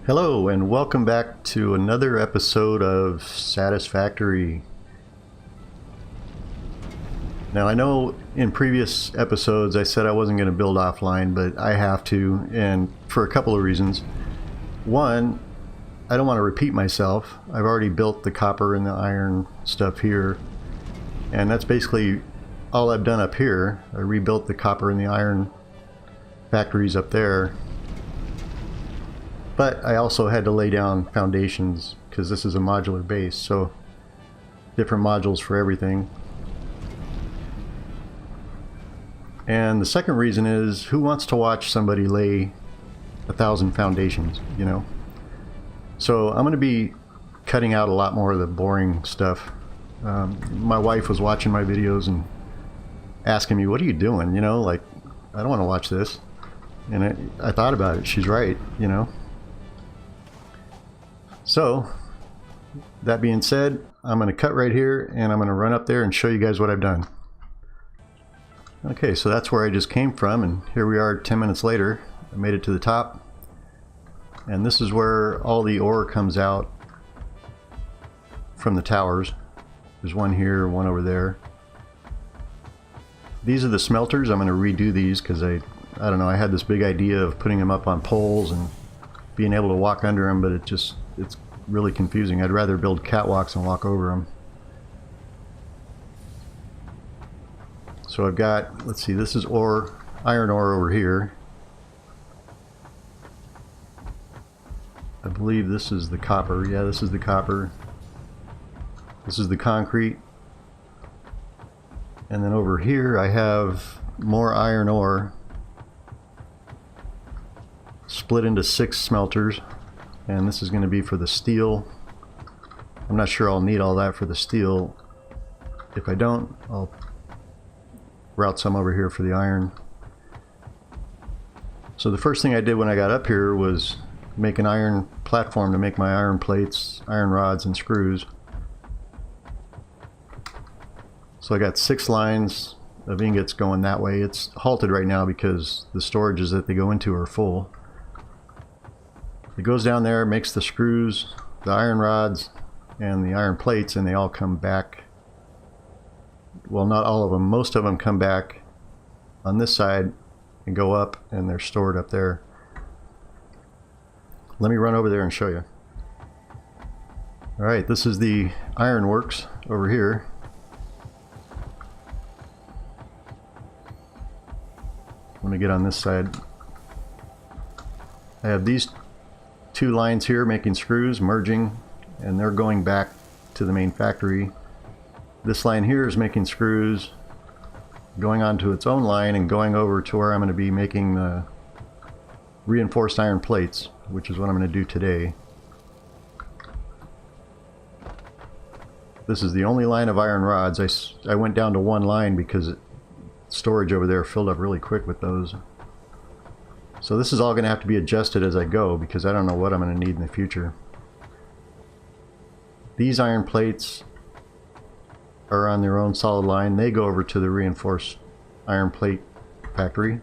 Hello and welcome back to another episode of Satisfactory. Now I know in previous episodes I said I wasn't going to build offline, but I have to, and for a couple of reasons. One, I don't want to repeat myself. I've already built the copper and the iron stuff here, and that's basically all I've done up here. I rebuilt the copper and the iron factories up there. But I also had to lay down foundations because this is a modular base, so different modules for everything. And the second reason is, who wants to watch somebody lay 1,000 foundations, you know? So I'm going to be cutting out a lot more of the boring stuff. My wife was watching my videos and asking me, what are you doing? You know, like, I don't want to watch this. And I thought about it. She's right, you know? So, that being said, I'm going to cut right here and I'm going to run up there and show you guys what I've done. Okay, so that's where I just came from, and here we are 10 minutes later. I made it to the top, and this is where all the ore comes out from the towers. There's one here, one over there. These are the smelters. I'm going to redo these because I don't know, I had this big idea of putting them up on poles and being able to walk under them, but it's really confusing. I'd rather build catwalks and walk over them. So I've got, let's see, this is ore, iron ore over here. I believe this is the copper. Yeah, this is the copper. This is the concrete. And then over here I have more iron ore split into 6 smelters. And this is going to be for the steel. I'm not sure I'll need all that for the steel. If I don't, I'll route some over here for the iron. So the first thing I did when I got up here was make an iron platform to make my iron plates, iron rods, and screws. So I got 6 lines of ingots going that way. It's halted right now because the storages that they go into are full. It goes down there, makes the screws, the iron rods, and the iron plates, and they all come back. Well, not all of them. Most of them come back on this side and go up, and they're stored up there. Let me run over there and show you. Alright, this is the iron works over here. Let me get on this side. I have these 2 lines here making screws, merging, and they're going back to the main factory. This line here is making screws, going onto its own line and going over to where I'm going to be making the reinforced iron plates, which is what I'm going to do today. This is the only line of iron rods. I went down to 1 line because storage over there filled up really quick with those. So this is all going to have to be adjusted as I go because I don't know what I'm going to need in the future. These iron plates are on their own solid line. They go over to the reinforced iron plate factory.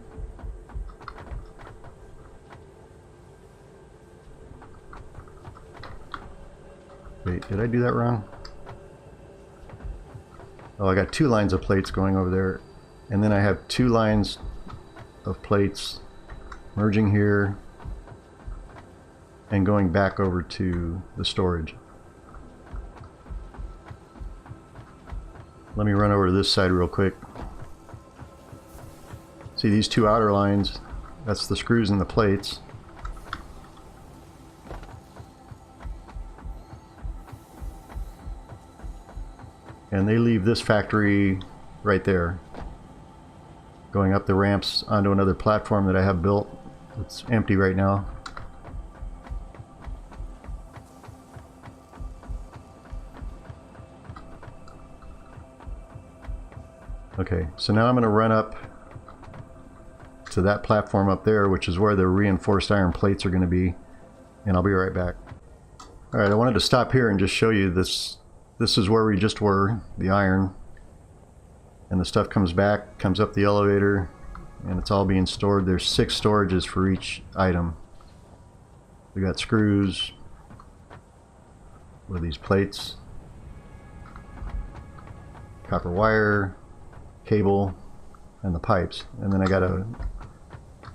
Wait, did I do that wrong? Oh, I got 2 lines of plates going over there, and then I have 2 lines of plates merging here and going back over to the storage. Let me run over to this side real quick. See these 2 outer lines? That's the screws and the plates. And they leave this factory right there, going up the ramps onto another platform that I have built. It's empty right now. Okay, so now I'm going to run up to that platform up there, which is where the reinforced iron plates are going to be, and I'll be right back. Alright, I wanted to stop here and just show you this. This is where we just were, the iron. And the stuff comes back, comes up the elevator, and it's all being stored. There's 6 storages for each item. We got screws with these plates, copper wire, cable, and the pipes. And then I got a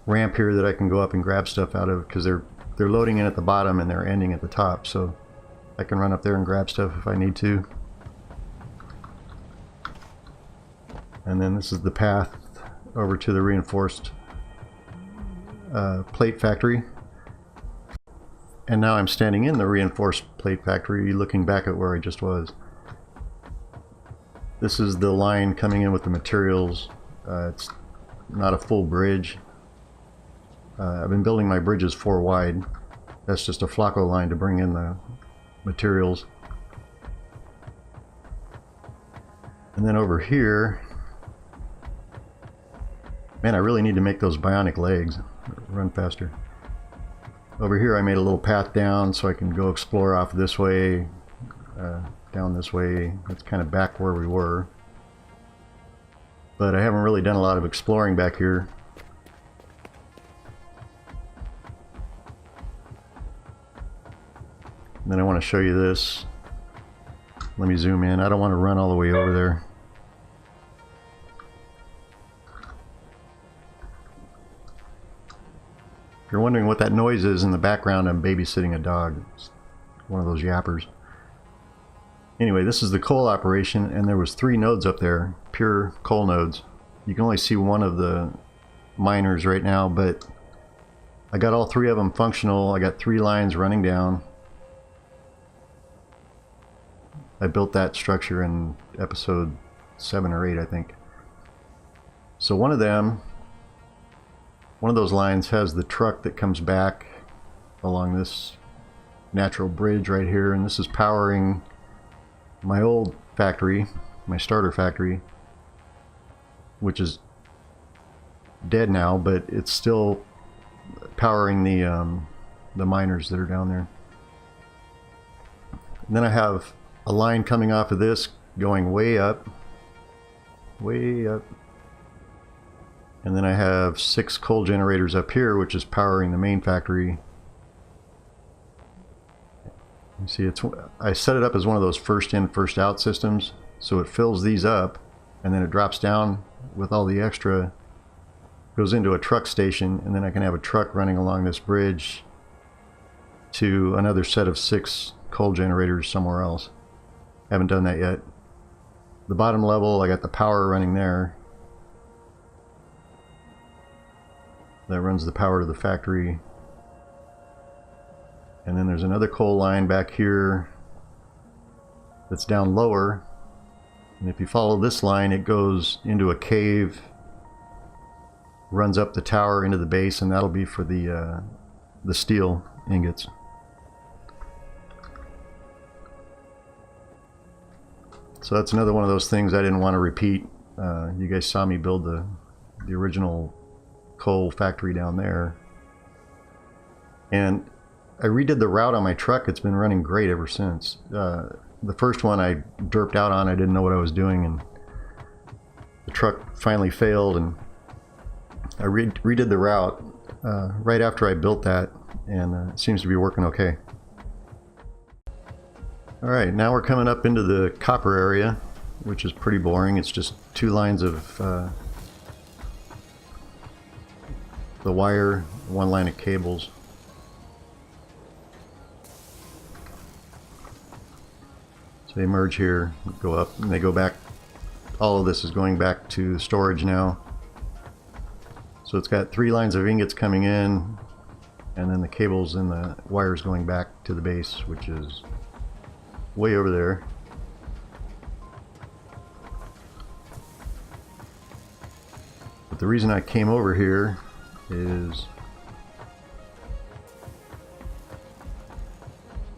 ramp here that I can go up and grab stuff out of, because they're loading in at the bottom and they're ending at the top, so I can run up there and grab stuff if I need to. And then this is the path over to the reinforced plate factory. And now I'm standing in the reinforced plate factory, looking back at where I just was. This is the line coming in with the materials. It's not a full bridge. I've been building my bridges 4 wide. That's just a Flacco line to bring in the materials. And then over here, man, I really need to make those bionic legs run faster. Over here I made a little path down so I can go explore off this way, down this way. That's kind of back where we were. But I haven't really done a lot of exploring back here. And then I want to show you this. Let me zoom in. I don't want to run all the way over there. If you're wondering what that noise is in the background, I'm babysitting a dog. It's one of those yappers. Anyway, this is the coal operation, and there was 3 nodes up there, pure coal nodes. You can only see one of the miners right now, but I got all 3 of them functional. I got 3 lines running down. I built that structure in episode 7 or 8, I think. So one of those lines has the truck that comes back along this natural bridge right here, and this is powering my old factory, my starter factory, which is dead now, but it's still powering the miners that are down there. And then I have a line coming off of this going way up, and then I have 6 coal generators up here, which is powering the main factory. You see, I set it up as one of those first in, first out systems, so it fills these up, and then it drops down with all the extra, goes into a truck station, and then I can have a truck running along this bridge to another set of 6 coal generators somewhere else. Haven't done that yet. The bottom level, I got the power running there. That runs the power to the factory. And then there's another coal line back here that's down lower. And if you follow this line, it goes into a cave, runs up the tower into the base, and that'll be for the steel ingots. So that's another one of those things I didn't want to repeat. You guys saw me build the original coal factory down there. And I redid the route on my truck. It's been running great ever since. The first one I derped out on, I didn't know what I was doing, and the truck finally failed, and I redid the route right after I built that, and it seems to be working okay. Alright, now we're coming up into the copper area, which is pretty boring. It's just 2 lines of the wire, 1 line of cables. So they merge here, go up, and they go back. All of this is going back to storage now. So it's got 3 lines of ingots coming in, and then the cables and the wires going back to the base, which is way over there. But the reason I came over here is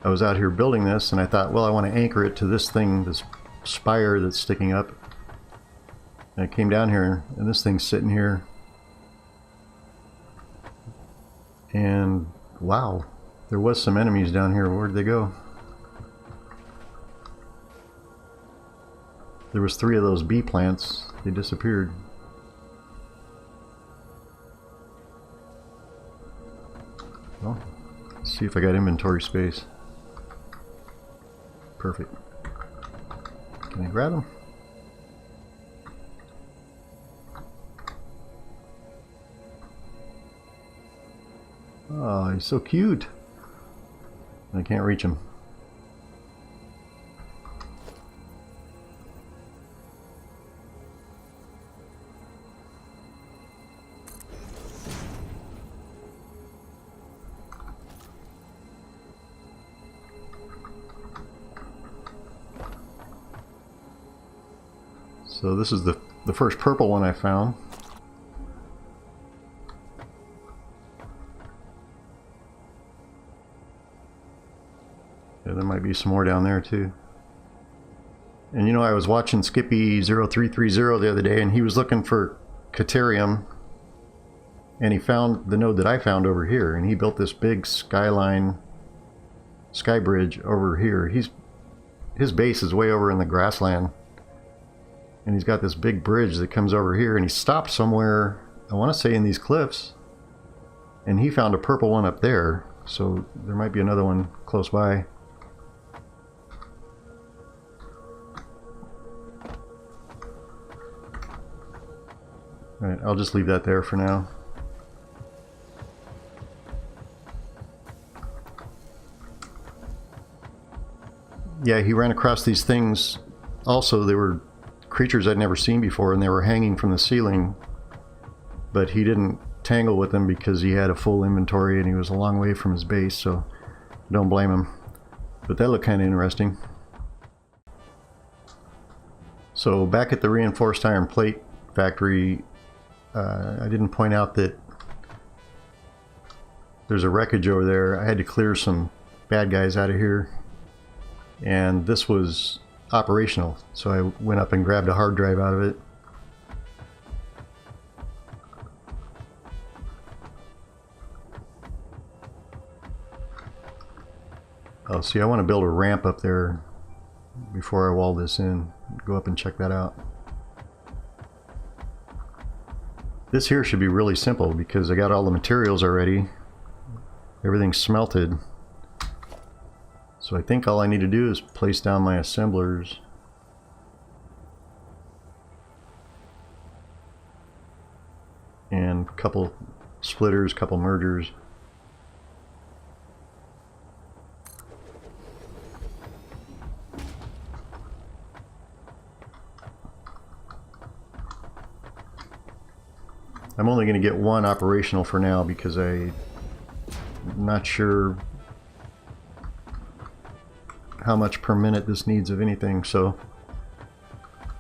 I was out here building this, and I thought, well, I want to anchor it to this thing, this spire that's sticking up. And I came down here, and this thing's sitting here. And wow, there was some enemies down here. Where did they go? There was 3 of those bee plants. They disappeared. Well, See if I got inventory space. Perfect. Can I grab him? Oh, he's so cute. I can't reach him. So this is the first purple one I found. Yeah, there might be some more down there too. And you know, I was watching Skippy0330 the other day, and he was looking for Caterium, and he found the node that I found over here, and he built this big sky bridge over here. His base is way over in the grassland, and he's got this big bridge that comes over here, and he stopped somewhere, I want to say in these cliffs, and he found a purple one up there, so there might be another one close by. Alright, I'll just leave that there for now. Yeah, he ran across these things. Also, they were creatures I'd never seen before, and they were hanging from the ceiling. But he didn't tangle with them because he had a full inventory and he was a long way from his base, so don't blame him. But that looked kind of interesting. So back at the reinforced iron plate factory, I didn't point out that there's a wreckage over there. I had to clear some bad guys out of here, and this was operational, so I went up and grabbed a hard drive out of it. Oh, see, I want to build a ramp up there before I wall this in. Go up and check that out. This here should be really simple because I got all the materials already. Everything's smelted. So I think all I need to do is place down my assemblers. And a couple splitters, couple mergers. I'm only going to get one operational for now because I'm not sure how much per minute this needs of anything. So,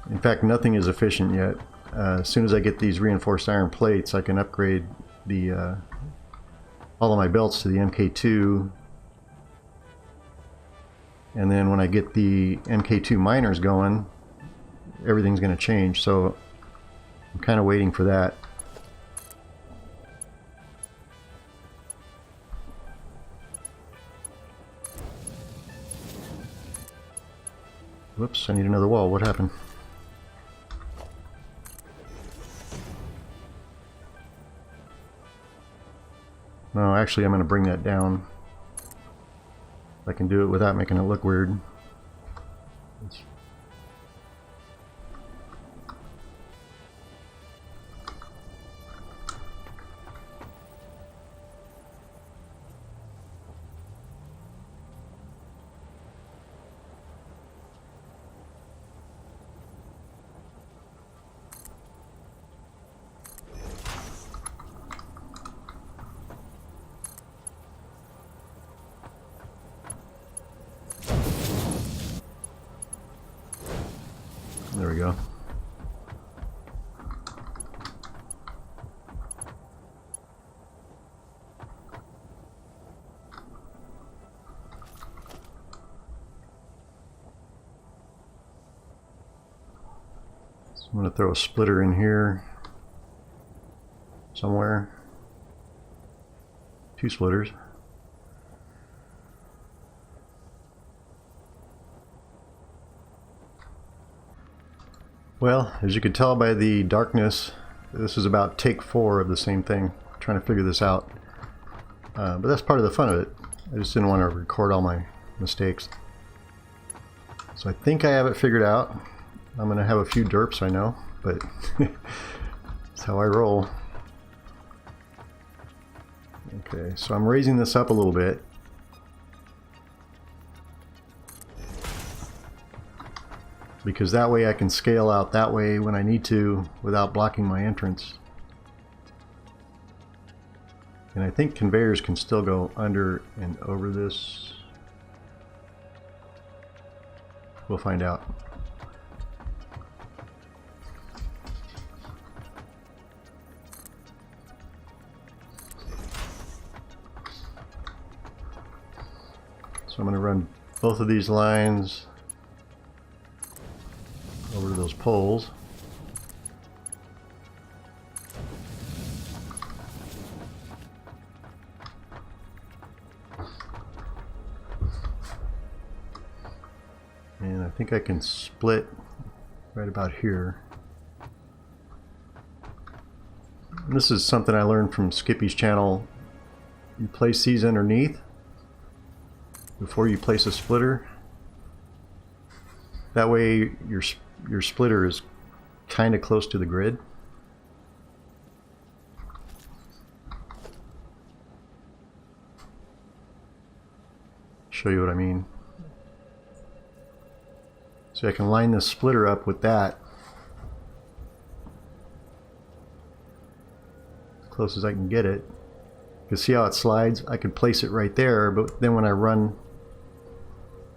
in fact, nothing is efficient yet. As soon as I get these reinforced iron plates, I can upgrade the all of my belts to the MK2. And then when I get the MK2 miners going, everything's going to change. So I'm kind of waiting for that. Whoops, I need another wall. What happened? No, actually I'm going to bring that down. I can do it without making it look weird. There we go. So I'm going to throw a splitter in here somewhere. 2 splitters. Well, as you can tell by the darkness, this is about take 4 of the same thing, trying to figure this out. But that's part of the fun of it. I just didn't want to record all my mistakes. So I think I have it figured out. I'm going to have a few derps, I know, but that's how I roll. Okay, so I'm raising this up a little bit. Because that way I can scale out that way when I need to without blocking my entrance. And I think conveyors can still go under and over this. We'll find out. So I'm going to run both of these lines over to those poles. And I think I can split right about here. And this is something I learned from Skippy's channel. You place these underneath before you place a splitter. That way your splitter is kind of close to the grid. Show you what I mean. So I can line this splitter up with that as close as I can get it. You can see how it slides. I can place it right there, but then when I run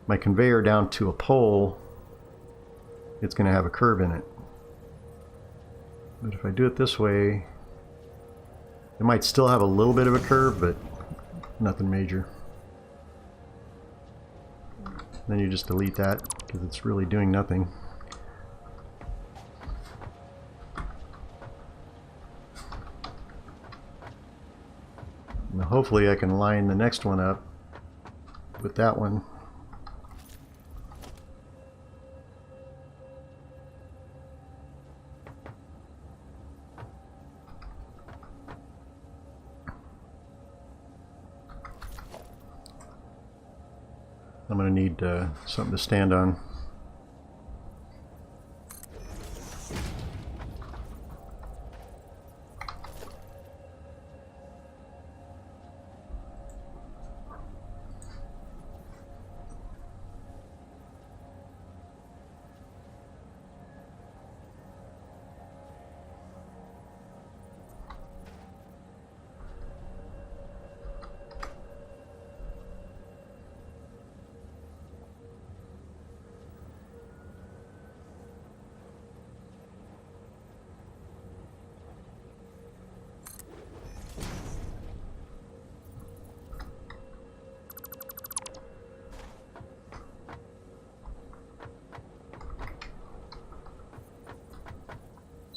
my conveyor down to a pole, it's going to have a curve in it. But if I do it this way, it might still have a little bit of a curve, but nothing major. Then you just delete that because it's really doing nothing. Now hopefully I can line the next one up with that one. I'm going to need something to stand on.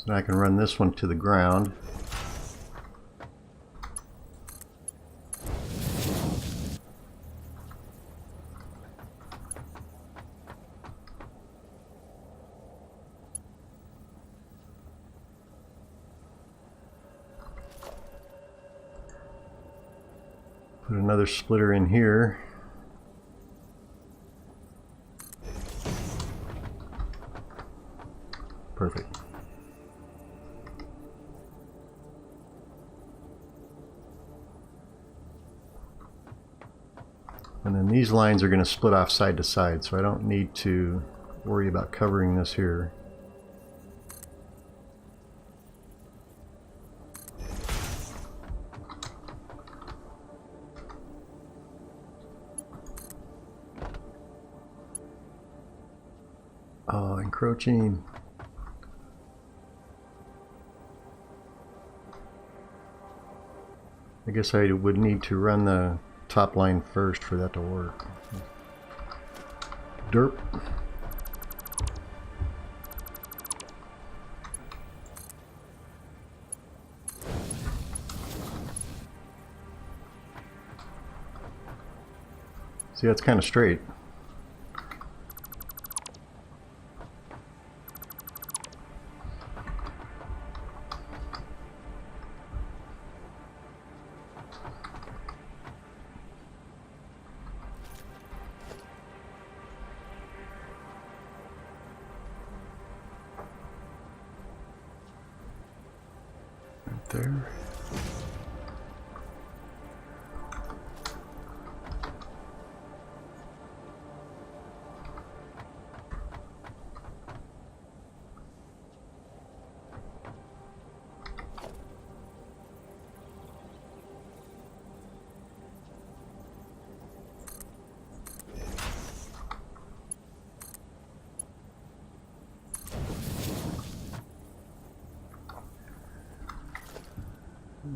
So now I can run this one to the ground. Put another splitter in here. Perfect. And then these lines are going to split off side to side, so I don't need to worry about covering this here. Oh, encroaching. I guess I would need to run the top line first for that to work. Derp. See, that's kind of straight. there.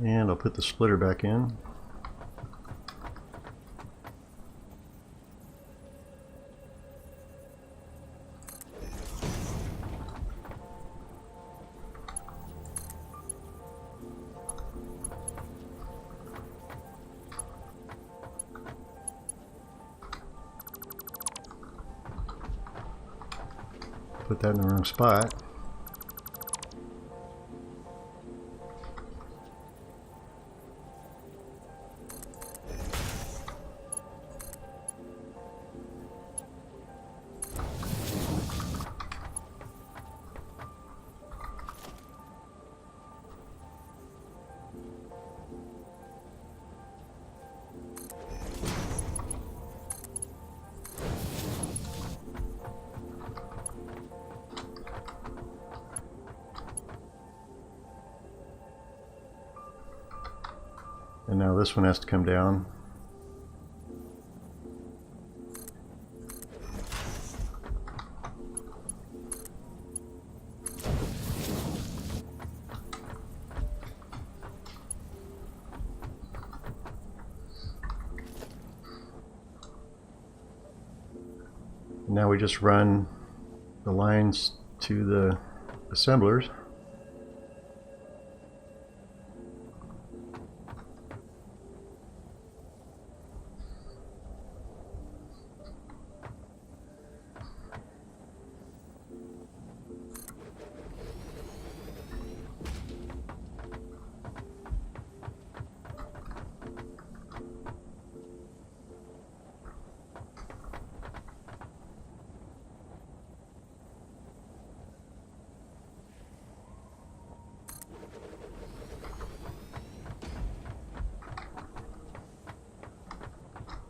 And I'll put the splitter back in. Put that in the wrong spot. And now this one has to come down. Now we just run the lines to the assemblers.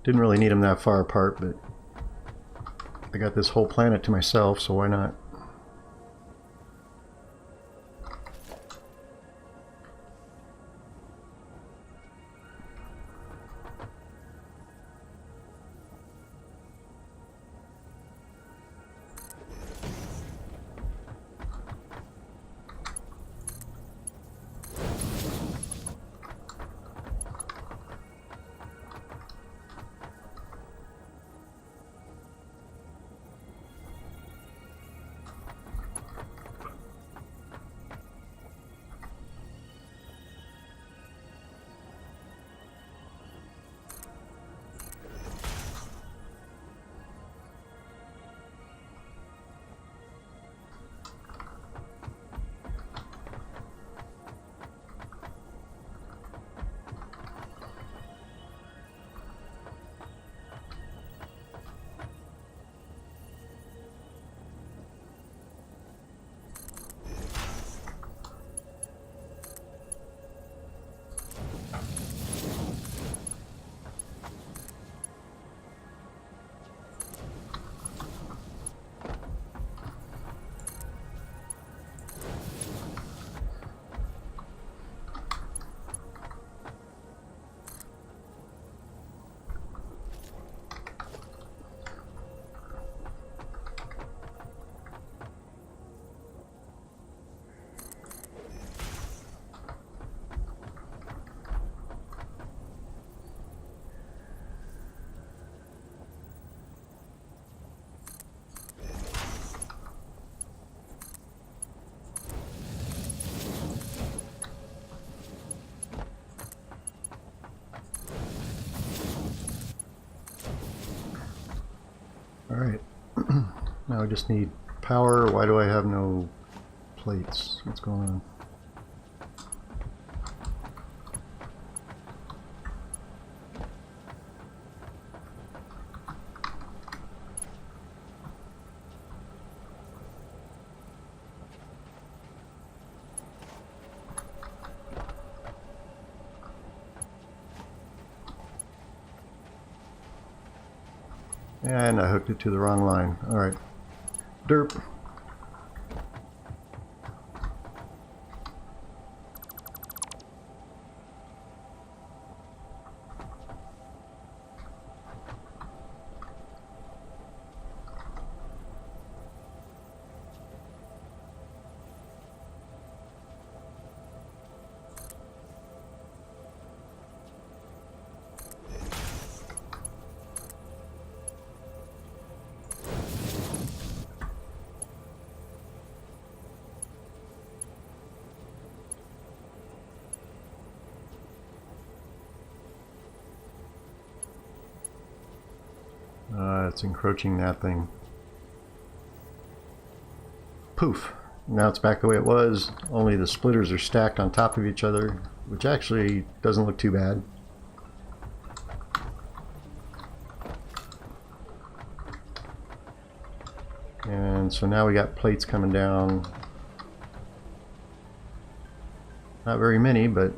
Didn't really need them that far apart, but I got this whole planet to myself, so why not? Alright, now I just need power. Why do I have no plates? What's going on? And I hooked it to the wrong line. Alright. Derp. It's encroaching that thing. Poof. Now it's back the way it was, only the splitters are stacked on top of each other, which actually doesn't look too bad. And so now we got plates coming down. Not very many, but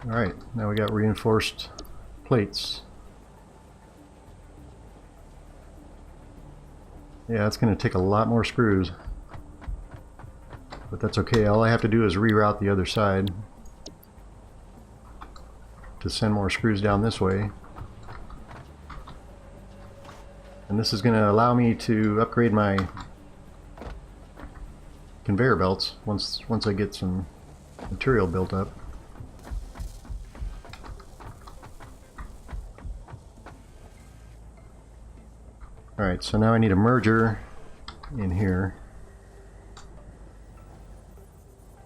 alright, now we got reinforced plates. Yeah, it's going to take a lot more screws. But that's okay, all I have to do is reroute the other side to send more screws down this way. And this is going to allow me to upgrade my conveyor belts once I get some material built up. Alright, so now I need a merger in here.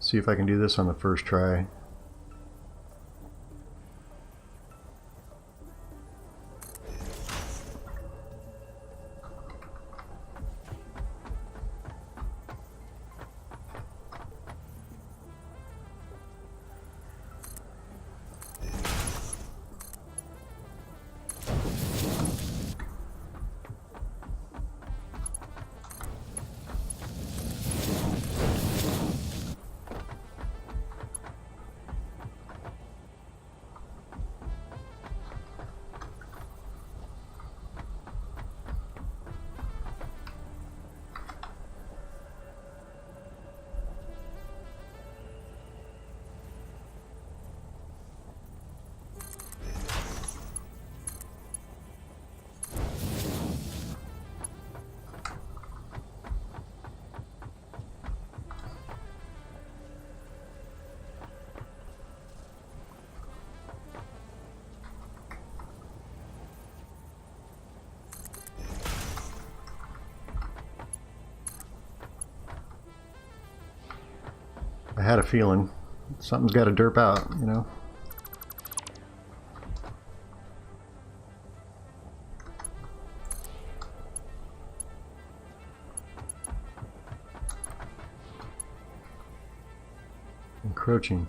See if I can do this on the first try. I had a feeling something's got to derp out, you know. Encroaching.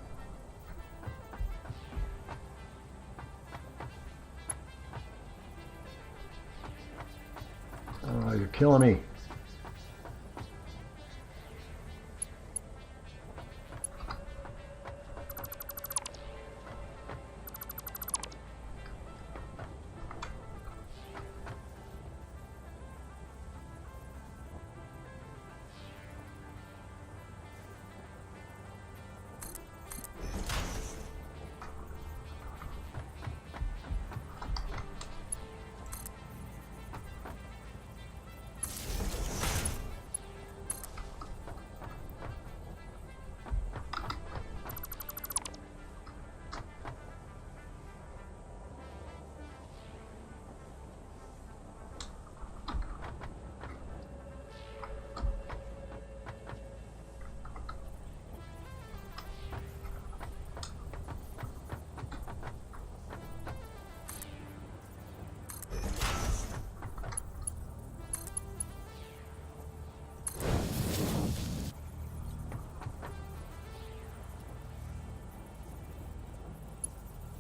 Oh, you're killing me.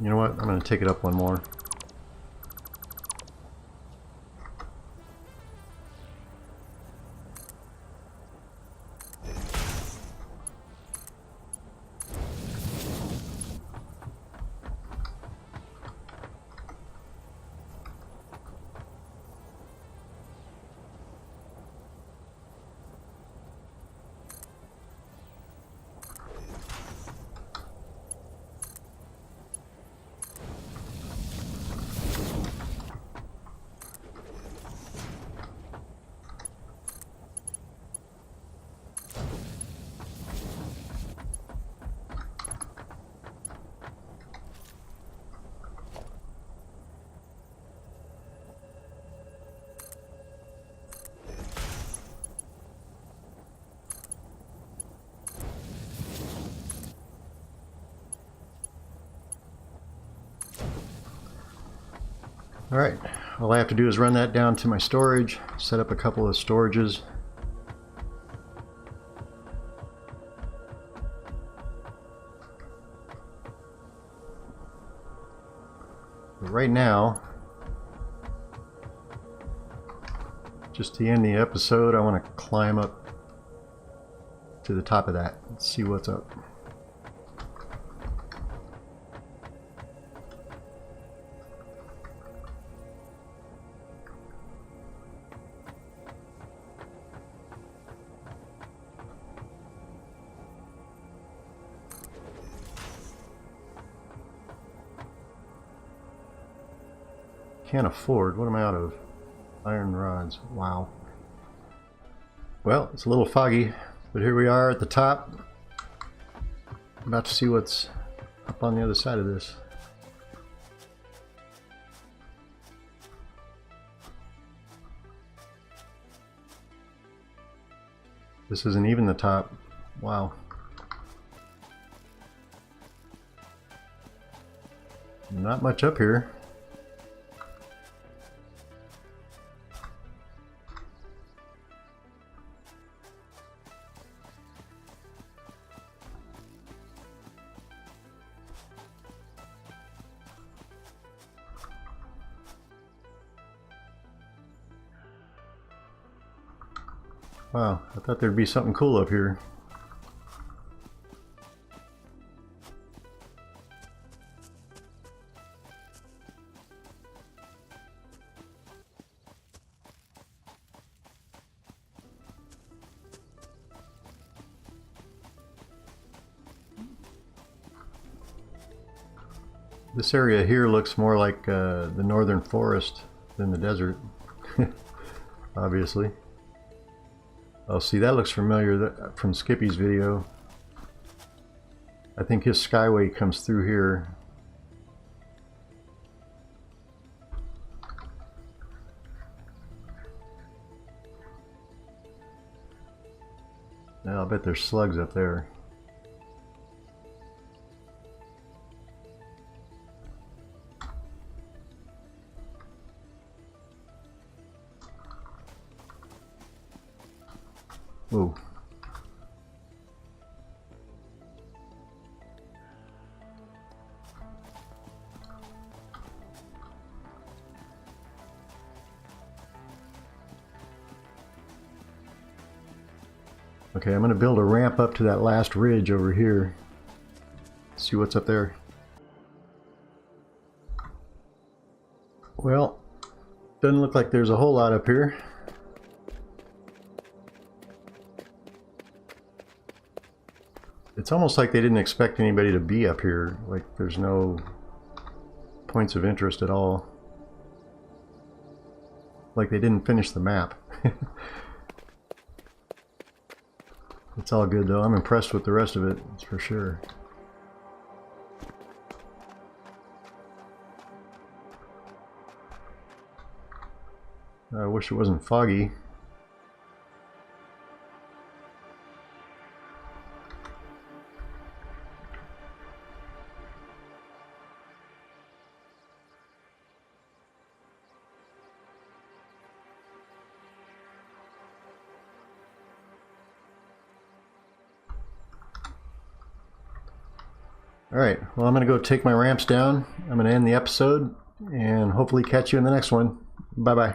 You know what? I'm going to take it up one more. Alright, all I have to do is run that down to my storage, set up a couple of storages. But right now, just to end the episode, I want to climb up to the top of that and see what's up. Can't afford. What am I out of? Iron rods. Wow. Well, it's a little foggy, but here we are at the top. About to see what's up on the other side of this. This isn't even the top. Wow. Not much up here. Wow, I thought there'd be something cool up here. This area here looks more like the northern forest than the desert, obviously. Oh, see, that looks familiar from Skippy's video. I think his skyway comes through here. Now, I'll bet there's slugs up there. Ooh. Okay, I'm going to build a ramp up to that last ridge over here. See what's up there. Well, doesn't look like there's a whole lot up here. It's almost like they didn't expect anybody to be up here. Like there's no points of interest at all. Like they didn't finish the map. It's all good though. I'm impressed with the rest of it, that's for sure. I wish it wasn't foggy. Alright, well, I'm going to go take my ramps down. I'm going to end the episode and hopefully catch you in the next one. Bye-bye.